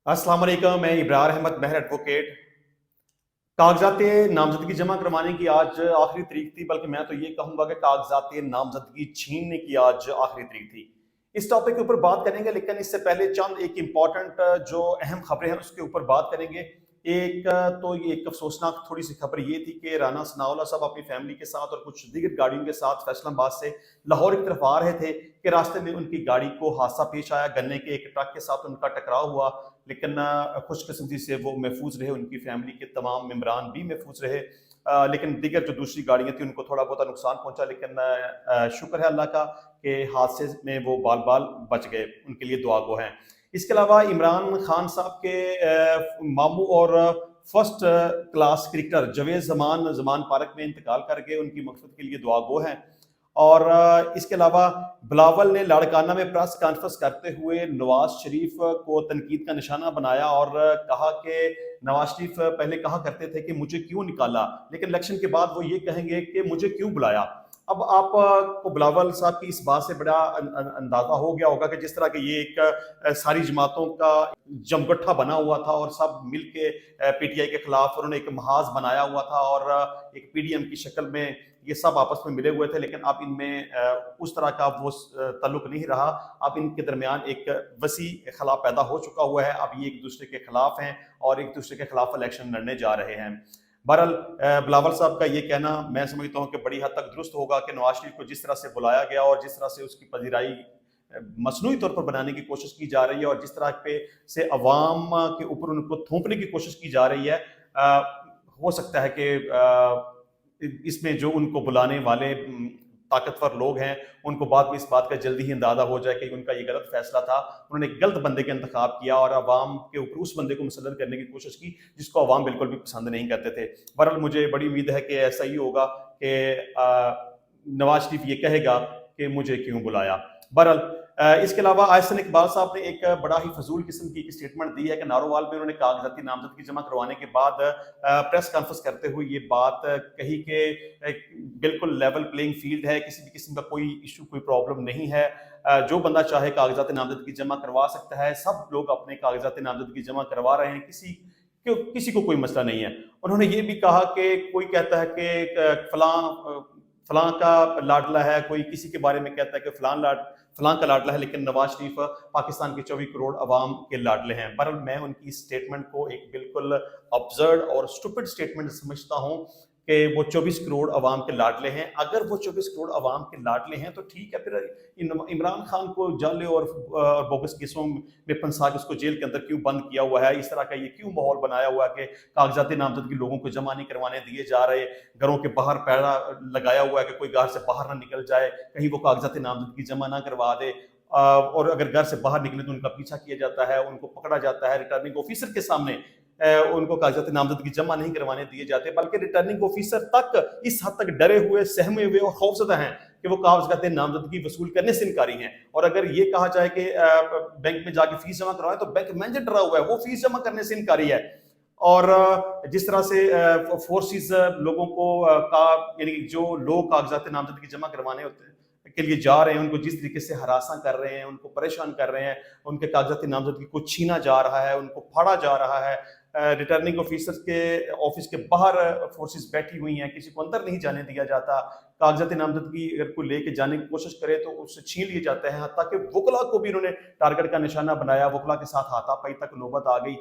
अस्सलाम वालेकुम। मैं इब्रार अहमद महर एडवोकेट। कागजात नामजदगी जमा करवाने की आज आखिरी तारीख थी, बल्कि मैं तो ये कहूँगा कि कागजात नामजदगी छीनने की आज आखिरी तारीख थी। इस टॉपिक के ऊपर बात करेंगे, लेकिन इससे पहले चंद एक इम्पॉर्टेंट जो अहम खबरें हैं उसके ऊपर बात करेंगे। एक तो ये एक अफसोसनाक थोड़ी सी खबर ये थी कि राना सनाउल्लाह साहब अपनी फैमिली के साथ और कुछ दीगर गाड़ियों के साथ फैसलाबाद से लाहौर की तरफ आ रहे थे कि रास्ते में उनकी गाड़ी को हादसा पेश आया। गन्ने के एक ट्रक के साथ उनका टकराव हुआ, लेकिन खुशकिस्मती से वो महफूज रहे, उनकी फैमिली के तमाम मेम्बरान भी महफूज रहे। लेकिन दीगर जो दूसरी गाड़ियाँ थी उनको थोड़ा बहुत नुकसान पहुंचा, लेकिन शुक्र है अल्लाह का कि हादसे में वो बाल बाल बच गए। उनके लिए दुआ गो हैं। इसके अलावा इमरान खान साहब के मामू और first class cricketer Javed Zaman Zaman park में इंतकाल कर गए। उनकी मकसद के लिए दुआ गो हैं। और इसके अलावा बिलावल ने लाड़काना में प्रेस कॉन्फ्रेंस करते हुए नवाज शरीफ को तनकीद का निशाना बनाया और कहा कि नवाज शरीफ पहले कहा करते थे कि मुझे क्यों निकाला, लेकिन इलेक्शन के बाद वो ये कहेंगे कि मुझे क्यों बुलाया। अब आपको बिलावल साहब की इस बात से बड़ा अंदाजा हो गया होगा कि जिस तरह के ये एक सारी जमातों का जमगट्ठा बना हुआ था और सब मिलके पीटीआई के खिलाफ उन्होंने एक महाज बनाया हुआ था और एक पीडीएम की शक्ल में ये सब आपस में मिले हुए थे। लेकिन अब इनमें उस तरह का वो ताल्लुक नहीं रहा। अब इनके दरमियान एक वसी खला पैदा हो चुका हुआ है। अब ये एक दूसरे के खिलाफ हैं और एक दूसरे के खिलाफ इलेक्शन लड़ने जा रहे हैं। बहरहाल बिलावल साहब का ये कहना मैं समझता हूँ कि बड़ी हद तक दुरुस्त होगा कि नवाज शरीफ को जिस तरह से बुलाया गया और जिस तरह से उसकी पजीराई मसनूई तौर पर बनाने की कोशिश की जा रही है और जिस तरह पे से अवाम के ऊपर उनको थोपने की कोशिश की जा रही है, हो सकता है कि इसमें जो उनको बुलाने वाले ताकतवर लोग हैं उनको बाद में इस बात का जल्दी ही अंदाजा हो जाए कि उनका ये गलत फैसला था। उन्होंने एक गलत बंदे का इंतखाब किया और अवाम के ऊपर उस बंदे को मुसल्लत करने की कोशिश की जिसको अवाम बिल्कुल भी पसंद नहीं करते थे। बहरहाल मुझे बड़ी उम्मीद है कि ऐसा ही होगा कि नवाज शरीफ ये कहेगा कि मुझे क्यों बुलाया। बहरहाल इसके अलावा आयसन इकबाल साहब ने एक बड़ा ही फजूल किस्म की स्टेटमेंट दी है कि नारोवाल में उन्होंने कागजाती नामजदगी जमा करवाने के बाद प्रेस कॉन्फ्रेंस करते हुए ये बात कही कि बिल्कुल लेवल प्लेइंग फील्ड है, किसी भी किस्म का कोई इशू कोई प्रॉब्लम नहीं है। जो बंदा चाहे कागजात नामजदगी जमा करवा सकता है। सब लोग अपने कागजात नामजदगी जमा करवा रहे हैं, किसी को कोई मसला नहीं है। उन्होंने ये भी कहा कि कोई कहता है कि फलां का लाडला है, कोई किसी के बारे में कहता है कि फलां का लाडला है, लेकिन नवाज शरीफ पाकिस्तान के 24 करोड़ अवाम के लाडले हैं। बहरहाल मैं उनकी स्टेटमेंट को एक बिल्कुल अब्सर्ड और स्टूपिड स्टेटमेंट समझता हूँ कि वो 24 करोड़ अवाम के लाडले हैं। अगर वो 24 करोड़ अवाम के लाडले हैं तो ठीक है, फिर इमरान खान को जाले और बोगस केसों में फंसा के उसको जेल के अंदर क्यों बंद किया हुआ है? इस तरह का ये क्यों माहौल बनाया हुआ है कि कागजाती नामजदगी लोगों को जमा नहीं करवाने दिए जा रहे, घरों के बाहर पहरा लगाया हुआ है कि कोई घर से बाहर ना निकल जाए, कहीं वो कागजाती नामजदगी जमा ना करवा दे। और अगर घर से बाहर निकले तो उनका पीछा किया जाता है, उनको पकड़ा जाता है, रिटर्निंग ऑफिसर के सामने उनको कागजात नामजदगी जमा नहीं करवाने दिए जाते, बल्कि रिटर्निंग ऑफिसर तक इस हद तक डरे हुए, सहमे हुए और खौफजदा हैं कि वो कागजात नामजदगी वसूल करने से इनकारी हैं। और अगर ये कहा जाए कि बैंक में जाके फीस जमा करवाए तो बैंक मैनेजर डरा हुआ है, वो फीस जमा करने से इनकारी है। और जिस तरह से फोर्सेस लोगों को का यानी जो लोग कागजात नामजदगी जमा करवाने होते हैं के लिए जा रहे हैं, उनको जिस तरीके से हरासा कर रहे हैं, उनको परेशान कर रहे हैं, उनके कागजाती नामजदगी को छीना जा रहा है, उनको फाड़ा जा रहा है। रिटर्निंग ऑफिसर्स के ऑफिस के बाहर फोर्सेस बैठी हुई हैं, किसी को अंदर नहीं जाने दिया जाता। कागजाती नामजदगी अगर कोई लेके जाने की कोशिश करे तो उससे छीन लिए जाते हैं। हत्ता कि वकला को भी इन्होंने टारगेट का निशाना बनाया, वकला के साथ हाथापाई तक नौबत आ गई।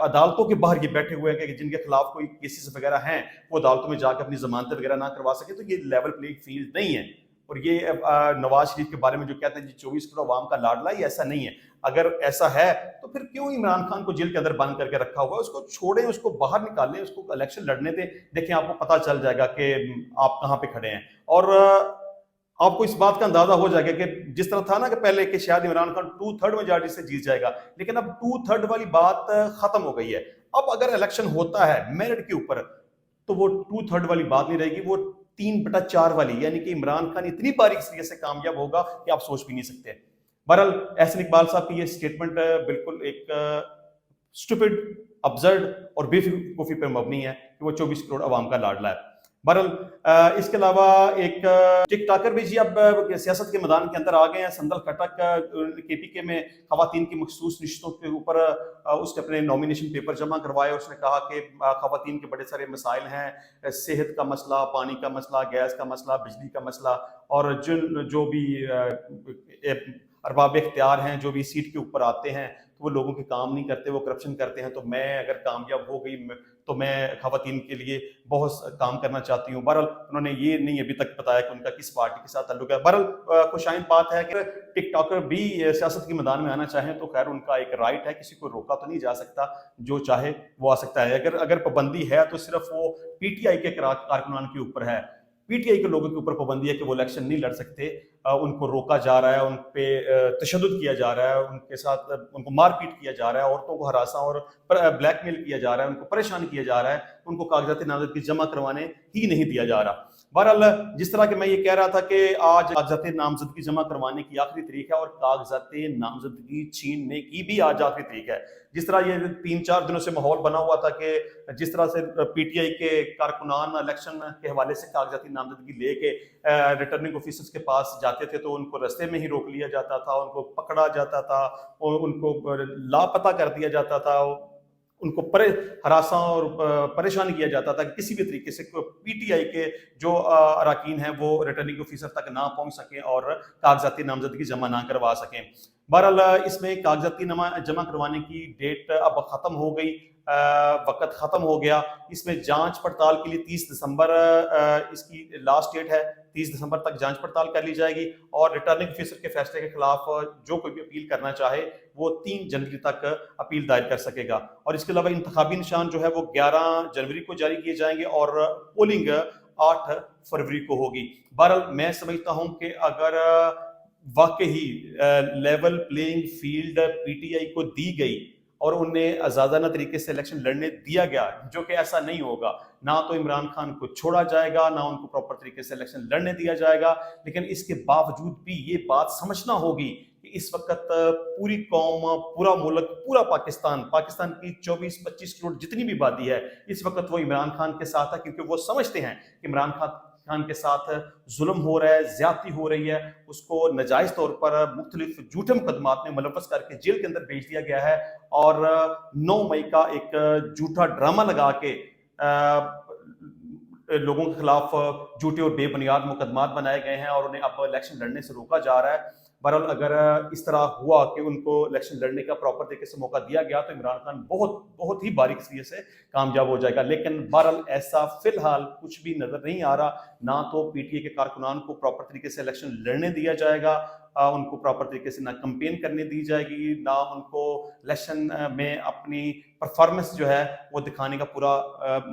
अदालतों के बाहर ये बैठे हुए हैं कि जिनके खिलाफ कोई केसेस वगैरह हैं वो अदालतों में जाकर अपनी जमानतें वगैरह ना करवा सके। तो ये लेवल प्लेइंग फील्ड नहीं है। और ये नवाज शरीफ के बारे में जो कहते हैं जी 24 करोड़ अवाम का लाडला, ये ऐसा नहीं है। अगर ऐसा है तो फिर क्यों इमरान खान को जेल के अंदर बंद करके रखा हुआ है? उसको छोड़ें, उसको बाहर निकालें, उसको इलेक्शन लड़ने दें। देखें, आपको पता चल जाएगा कि आप कहाँ पे खड़े हैं। और आपको इस बात का अंदाजा हो जाएगा कि जिस तरह था ना कि पहले कि शायद इमरान खान 2/3 मेजॉरिटी से जीत जाएगा, लेकिन अब 2/3 वाली बात खत्म हो गई है। अब अगर इलेक्शन होता है मेरिट के ऊपर तो वो 2/3 वाली बात नहीं रहेगी, वो 3/4 वाली, यानी कि इमरान खान इतनी बारीक तरीके से कामयाब होगा कि आप सोच भी नहीं सकते। बहरहाल एहसन इकबाल साहब की ये स्टेटमेंट बिल्कुल एक स्टूपिड, अब्सर्ड और बेवकूफ़ी पर मबनी है कि वो 24 करोड़ अवाम का लाडला है। बहरहाल इसके अलावा एक टिक टाकर भी जी अब सियासत के मैदान के अंदर आ गए हैं। संदल खटक KPK में खवातीन की मखसूस निश्तों के ऊपर उसने अपने नॉमिनेशन पेपर जमा करवाए। उसने कहा कि खवातीन के बड़े सारे मसाइल हैं, सेहत का मसला, पानी का मसला, गैस का मसला, बिजली का मसला, और जो भी अरबाब इख्तियार हैं, जो भी सीट के ऊपर आते हैं तो वो लोगों के काम नहीं करते, वो करप्शन करते हैं। तो मैं अगर कामयाब हो गई तो मैं खवातीन के लिए बहुत काम करना चाहती हूँ। बहरहाल उन्होंने ये नहीं अभी तक बताया कि उनका किस पार्टी के साथ ताल्लुक है। बहरहाल खुशाइन बात है कि टिक टॉकर भी सियासत के मैदान में आना चाहें तो खैर उनका एक राइट है, किसी को रोका तो नहीं जा सकता, जो चाहे वो आ सकता है। अगर पाबंदी है तो सिर्फ वो PTI के कारकुनान के ऊपर है। PTI के लोगों के ऊपर पाबंदी है कि वो इलेक्शन नहीं लड़ सकते, उनको रोका जा रहा है, उन पे तशद्दुद किया जा रहा है, उनके साथ उनको मारपीट किया जा रहा है, औरतों को हरासा और ब्लैकमेल किया जा रहा है, उनको परेशान किया जा रहा है, उनको कागजाती नामजदगी जमा करवाने ही नहीं दिया जा रहा। बहरहाल जिस तरह के मैं ये कह रहा था कि आज कागजाती नामजदगी जमा करवाने की आखिरी तारीख है और कागजाती नामजदगी छीनने की भी आज आखिरी तारीख है। जिस तरह ये 3-4 दिनों से माहौल बना हुआ था कि जिस तरह से PTI के कारकुनान इलेक्शन के हवाले से कागजाती नामजदगी लेके रिटर्निंग ऑफिसर्स के पास जाते थे तो उनको रास्ते में ही रोक लिया जाता था, उनको पकड़ा जाता था, और उनको लापता कर दिया जाता था, उनको हरासा और परेशान किया जाता था कि किसी भी तरीके से PTI के जो अराकीन हैं वो रिटर्निंग ऑफिसर तक ना पहुंच सकें और कागजाती नामजदगी जमा ना करवा सकें। बहरहाल इसमें कागजाती जमा करवाने की डेट अब खत्म हो गई, वक्त खत्म हो गया। इसमें जांच पड़ताल के लिए 30 दिसंबर इसकी लास्ट डेट है। 30 दिसंबर तक जांच पड़ताल कर ली जाएगी और रिटर्निंग ऑफिसर के फैसले के खिलाफ जो कोई भी अपील करना चाहे वो 3 जनवरी तक अपील दायर कर सकेगा। और इसके अलावा इंतखाबी निशान जो है वो 11 जनवरी को जारी किए जाएंगे और पोलिंग 8 फरवरी को होगी। बहरहाल मैं समझता हूं कि अगर वाकई लेवल प्लेइंग फील्ड PTI को दी गई और उन्हें आजादाना तरीके से इलेक्शन लड़ने दिया गया, जो कि ऐसा नहीं होगा, ना तो इमरान खान को छोड़ा जाएगा, ना उनको प्रॉपर तरीके से इलेक्शन लड़ने दिया जाएगा। लेकिन इसके बावजूद भी ये बात समझना होगी कि इस वक्त पूरी कौम, पूरा मुल्क, पूरा पाकिस्तान की 24-25 करोड़ जितनी भी आबादी है, इस वक्त वो इमरान खान के साथ है, क्योंकि वो समझते हैं कि इमरान खान के साथ जुल्म हो रहा है, ज्यादती हो रही है, उसको नाजायज तौर पर मुख्तलिफ झूठे मुकदमात में मुलव्वस करके जेल के अंदर भेज दिया गया है और 9 मई का एक झूठा ड्रामा लगा के लोगों के खिलाफ झूठे और बेबुनियाद मुकदमात बनाए गए हैं और उन्हें अब इलेक्शन लड़ने से रोका जा रहा है। बहरहाल अगर इस तरह हुआ कि उनको इलेक्शन लड़ने का प्रॉपर तरीके से मौका दिया गया तो इमरान खान बहुत ही बारीकी से कामयाब हो जाएगा। लेकिन बहरहाल ऐसा फिलहाल कुछ भी नजर नहीं आ रहा। ना तो PTI के कारकुनान को प्रॉपर तरीके से इलेक्शन लड़ने दिया जाएगा, उनको प्रॉपर तरीके से ना कैंपेन करने दी जाएगी, ना उनको इलेक्शन में अपनी परफॉर्मेंस जो है वो दिखाने का पूरा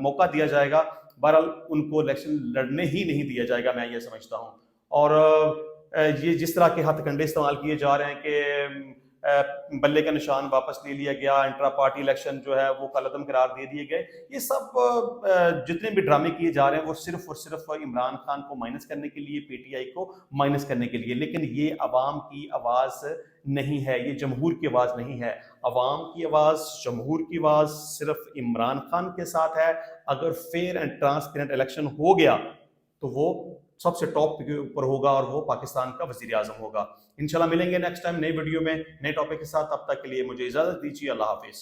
मौका दिया जाएगा। बहरहाल उनको इलेक्शन लड़ने ही नहीं दिया जाएगा, मैं ये समझता हूँ। और ये जिस तरह के हथकंडे इस्तेमाल किए जा रहे हैं कि बल्ले का निशान वापस ले लिया गया, इंट्रा पार्टी इलेक्शन जो है वो कलअदम करार दे दिए गए, ये सब जितने भी ड्रामे किए जा रहे हैं वो सिर्फ और सिर्फ इमरान खान को माइनस करने के लिए, PTI को माइनस करने के लिए। लेकिन ये अवाम की आवाज़ नहीं है, ये जमहूर की आवाज़ नहीं है। अवाम की आवाज़, जमहूर की आवाज़ सिर्फ इमरान खान के साथ है। अगर फेयर एंड ट्रांसपेरेंट इलेक्शन हो गया तो वो सबसे टॉप के ऊपर होगा और वो पाकिस्तान का वजीर आजम होगा। इंशाल्लाह मिलेंगे नेक्स्ट टाइम नई वीडियो में नए टॉपिक के साथ। तब तक के लिए मुझे इजाजत दीजिए। अल्लाह हाफिज।